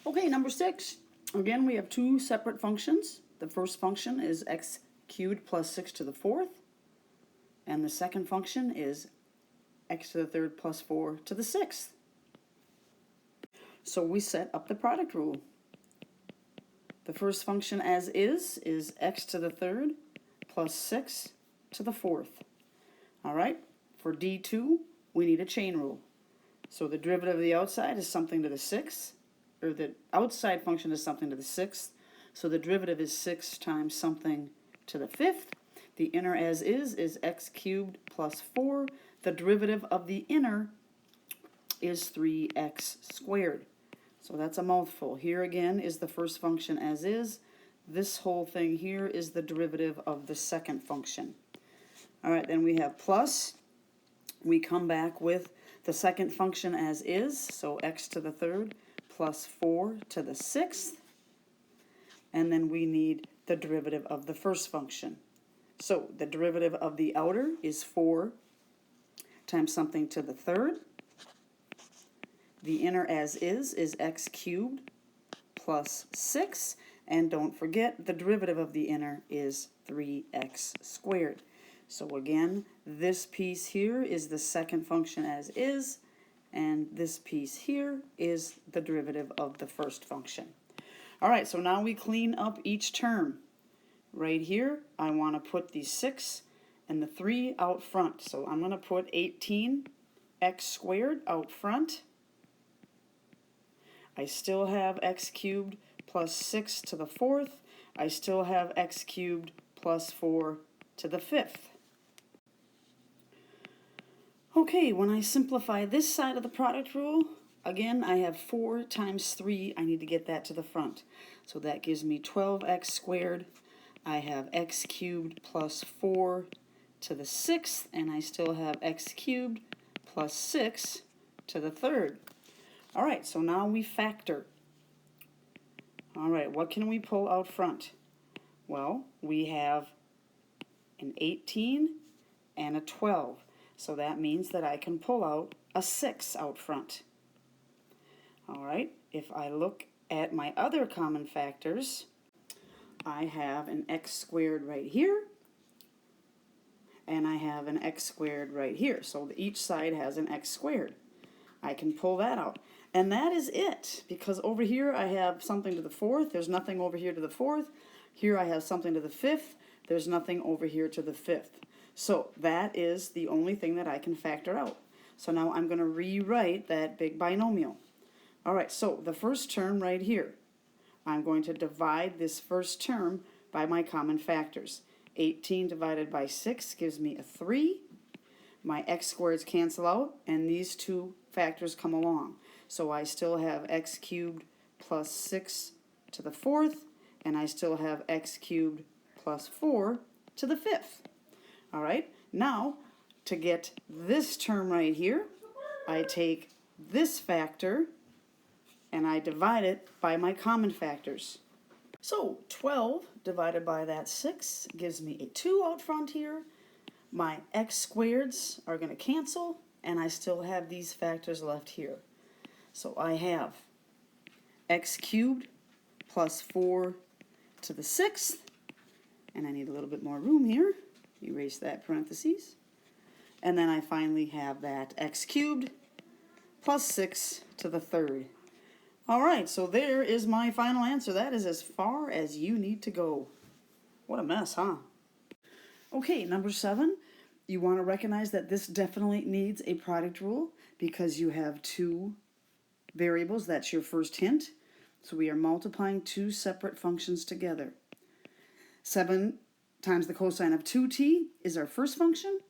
Okay, number 6. Again, we have two separate functions. The first function is x cubed plus 6 to the 4th. And the second function is x to the 3rd plus 4 to the 6th. So we set up the product rule. The first function as is x to the 3rd plus 6 to the 4th. All right, for D2, we need a chain rule. So the derivative of the outside is something to the 6th, or the outside function is something to the 6th. So the derivative is 6 times something to the 5th. The inner as is x cubed plus 4. The derivative of the inner is 3x squared. So that's a mouthful. Here again is the first function as is. This whole thing here is the derivative of the second function. All right, then we have plus. We come back with the second function as is, so x to the 3rd plus 4 to the 6th. And then we need the derivative of the first function. So the derivative of the outer is 4 times something to the 3rd. The inner as is x cubed plus 6. And don't forget, the derivative of the inner is 3x squared. So again, this piece here is the second function as is, and this piece here is the derivative of the first function. All right, so now we clean up each term. Right here, I want to put the 6 and the 3 out front. So I'm going to put 18x squared out front. I still have x cubed plus 6 to the 4th. I still have x cubed plus 4 to the 5th. Okay, when I simplify this side of the product rule, again, I have 4 times 3. I need to get that to the front. So that gives me 12x squared. I have x cubed plus 4 to the 6th, and I still have x cubed plus 6 to the 3rd. All right, so now we factor. All right, what can we pull out front? Well, we have an 18 and a 12. So that means that I can pull out a 6 out front. All right, if I look at my other common factors, I have an x squared right here, and I have an x squared right here. So each side has an x squared. I can pull that out. And that is it, because over here I have something to the 4th. There's nothing over here to the 4th. Here I have something to the 5th. There's nothing over here to the 5th. So that is the only thing that I can factor out. So now I'm going to rewrite that big binomial. All right, so the first term right here, I'm going to divide this first term by my common factors. 18 divided by 6 gives me a 3. My x squareds cancel out, and these two factors come along. So I still have x cubed plus 6 to the 4th, and I still have x cubed plus 4 to the 5th. All right, now to get this term right here, I take this factor and I divide it by my common factors. So 12 divided by that 6 gives me a 2 out front here. My x squareds are going to cancel, and I still have these factors left here. So I have x cubed plus 4 to the 6th, and I need a little bit more room here. Erase that parentheses. And then I finally have that x cubed plus 6 to the 3rd. All right, so there is my final answer. That is as far as you need to go. What a mess, huh? Okay, number 7. You want to recognize that this definitely needs a product rule because you have two variables. That's your first hint. So we are multiplying two separate functions together. 7 times the cosine of 2t is our first function.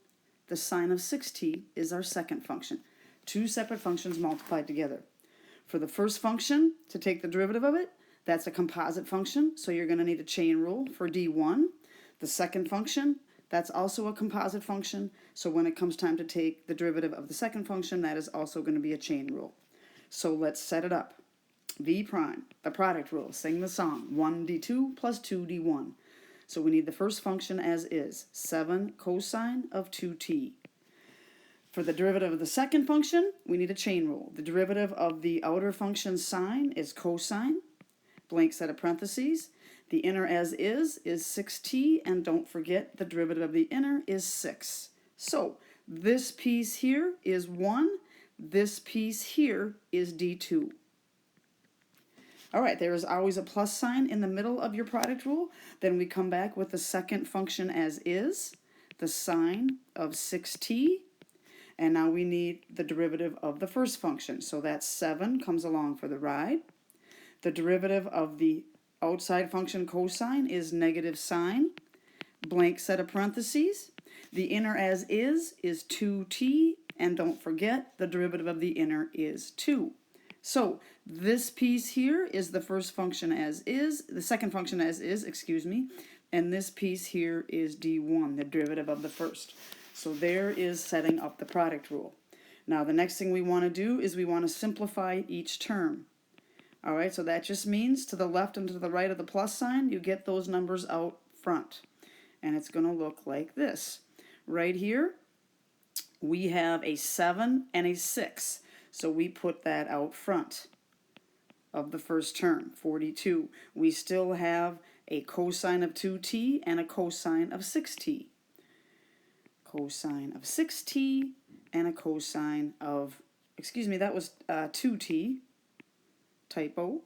The sine of 6t is our second function. Two separate functions multiplied together. For the first function, to take the derivative of it, that's a composite function, so you're going to need a chain rule for D1. The second function, that's also a composite function, so when it comes time to take the derivative of the second function, that is also going to be a chain rule. So let's set it up. V prime, the product rule, sing the song, 1d2 plus 2d1. So we need the first function as is, 7 cosine of 2t. For the derivative of the second function, we need a chain rule. The derivative of the outer function sine is cosine, blank set of parentheses. The inner as is 6t, and don't forget the derivative of the inner is 6. So this piece here is 1, this piece here is d2. All right, there is always a plus sign in the middle of your product rule. Then we come back with the second function as is, the sine of 6t, and now we need the derivative of the first function. So that 7 comes along for the ride. The derivative of the outside function cosine is negative sine, blank set of parentheses. The inner as is 2t, and don't forget the derivative of the inner is 2. So this piece here is the first function as is, the second function as is, excuse me, and this piece here is d1, the derivative of the first. So there is setting up the product rule. Now the next thing we want to do is we want to simplify each term. All right, so that just means to the left and to the right of the plus sign, you get those numbers out front. And it's going to look like this. Right here, we have a 7 and a 6. So we put that out front of the first term, 42. We still have a cosine of 2t and a cosine of 6t. Cosine of 6t and a cosine of, excuse me, that was 2t. Typo.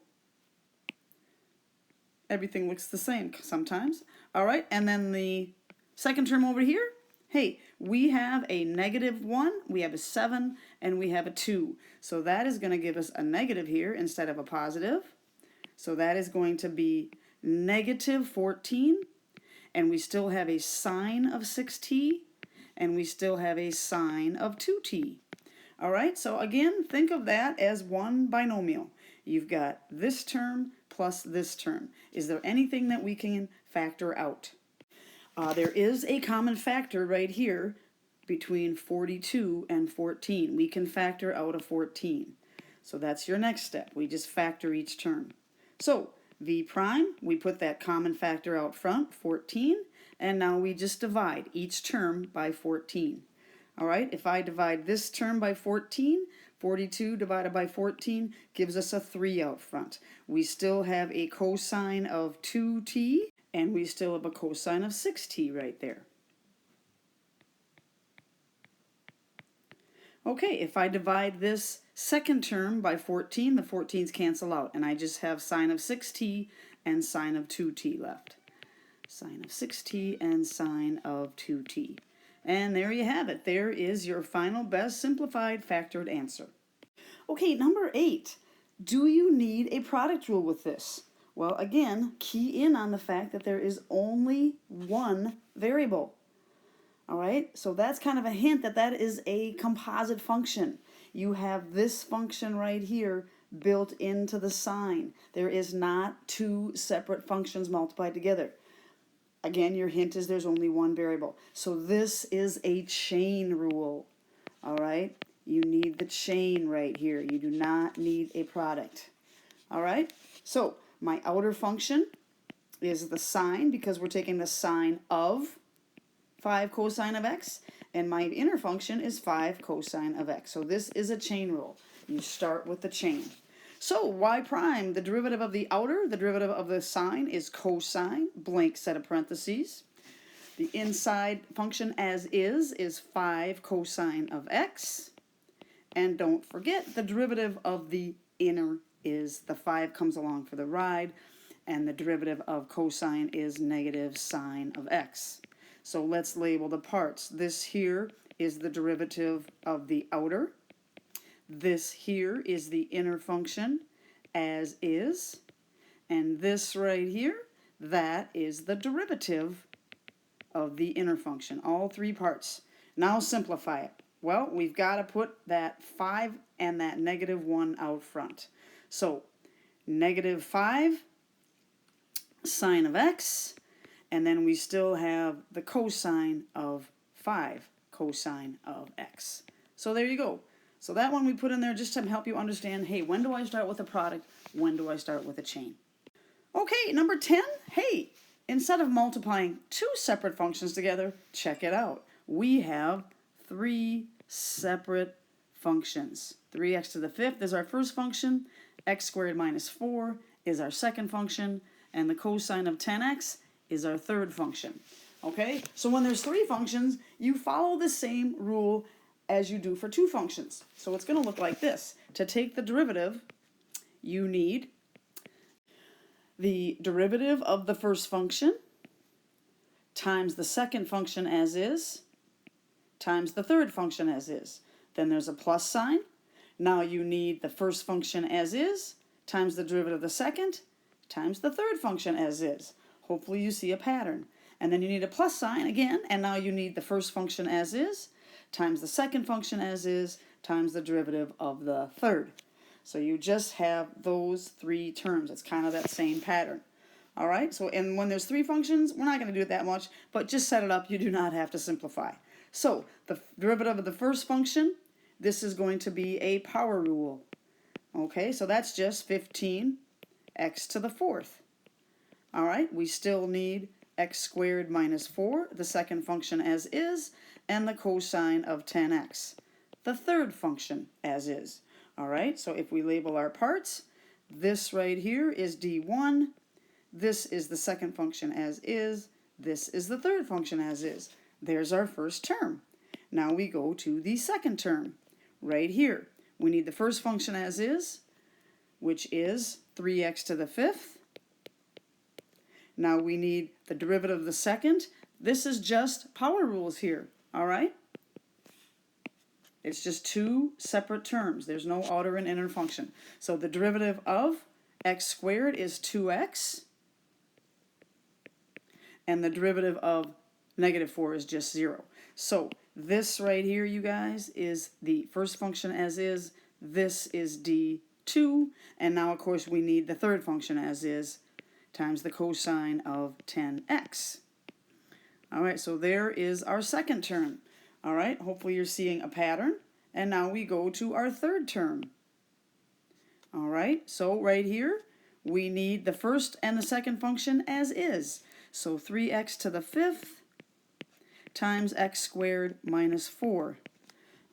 Everything looks the same sometimes. All right, and then the second term over here, hey, we have a negative 1, we have a 7, and we have a 2. So that is going to give us a negative here instead of a positive. So that is going to be negative 14, and we still have a sine of 6t, and we still have a sine of 2t. All right, so again, think of that as one binomial. You've got this term plus this term. Is there anything that we can factor out? There is a common factor right here between 42 and 14. We can factor out a 14. So that's your next step. We just factor each term. So v prime, we put that common factor out front, 14, and now we just divide each term by 14. All right, if I divide this term by 14, 42 divided by 14 gives us a 3 out front. We still have a cosine of 2t, and we still have a cosine of 6t right there. Okay, if I divide this second term by 14, the 14's cancel out, and I just have sine of 6t and sine of 2t left. Sine of 6t and sine of 2t. And there you have it. There is your final best simplified factored answer. Okay, number 8. Do you need a product rule with this? Well, again, key in on the fact that there is only one variable. All right, so that's kind of a hint that that is a composite function. You have this function right here built into the sign. There is not two separate functions multiplied together. Again, your hint is there's only one variable. So this is a chain rule. All right, you need the chain right here. You do not need a product. All right, so my outer function is the sine because we're taking the sine of 5 cosine of x, and my inner function is 5 cosine of x. So this is a chain rule. You start with the chain. So y prime, the derivative of the outer, the derivative of the sine is cosine, blank set of parentheses. The inside function as is 5 cosine of x. And don't forget, the derivative of the inner is the 5 comes along for the ride, and the derivative of cosine is negative sine of x. So let's label the parts. This here is the derivative of the outer. This here is the inner function as is. And this right here, that is the derivative of the inner function. All three parts. Now simplify it. Well, we've got to put that 5 and that negative 1 out front. So negative 5 sine of x, and then we still have the cosine of 5 cosine of x. So there you go. So that one we put in there just to help you understand, hey, when do I start with a product? When do I start with a chain? Okay, number 10, hey, instead of multiplying two separate functions together, check it out. We have 3 separate functions. 3x to the 5th is our first function, x squared minus 4 is our second function, and the cosine of 10x is our third function. Okay, so when there's 3 functions, you follow the same rule as you do for 2 functions. So it's going to look like this. To take the derivative, you need the derivative of the first function times the second function as is times the third function as is. Then there's a plus sign. Now you need the first function as is times the derivative of the second times the third function as is. Hopefully you see a pattern. And then you need a plus sign again, and now you need the first function as is times the second function as is times the derivative of the third. So you just have those 3 terms. It's kind of that same pattern. All right, so and when there's 3 functions, we're not going to do it that much, but just set it up. You do not have to simplify. So the derivative of the first function, this is going to be a power rule. Okay, so that's just 15x to the 4th. All right, we still need x squared minus 4, the second function as is, and the cosine of 10x, the third function as is. All right, so if we label our parts, this right here is d1, this is the second function as is, this is the third function as is. There's our first term. Now we go to the second term. Right here, we need the first function as is, which is 3x to the 5th. Now we need the derivative of the second. This is just power rules here, all right? It's just 2 separate terms. There's no outer and inner function. So the derivative of x squared is 2x, and the derivative of negative 4 is just 0. So this right here, you guys, is the first function as is. This is d2, and now, of course, we need the third function as is times the cosine of 10x. All right, so there is our second term. All right, hopefully you're seeing a pattern. And now we go to our third term. All right, so right here, we need the first and the second function as is. So 3x to the 5th times x squared minus 4.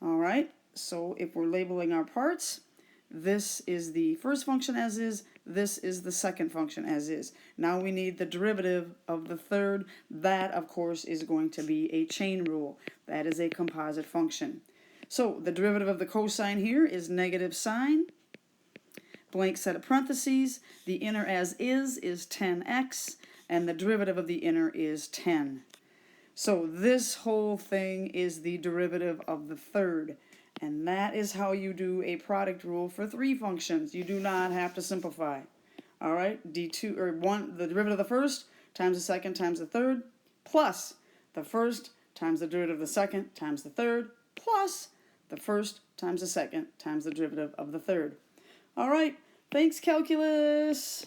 All right, so if we're labeling our parts, this is the first function as is, this is the second function as is. Now we need the derivative of the third. That, of course, is going to be a chain rule. That is a composite function. So the derivative of the cosine here is negative sign, blank set of parentheses. The inner as is 10x, and the derivative of the inner is 10. So this whole thing is the derivative of the third. And that is how you do a product rule for 3 functions. You do not have to simplify. All right, d2 or 1, the derivative of the first times the second times the third, plus the first times the derivative of the second times the third, plus the first times the second times the derivative of the third. All right, thanks, calculus.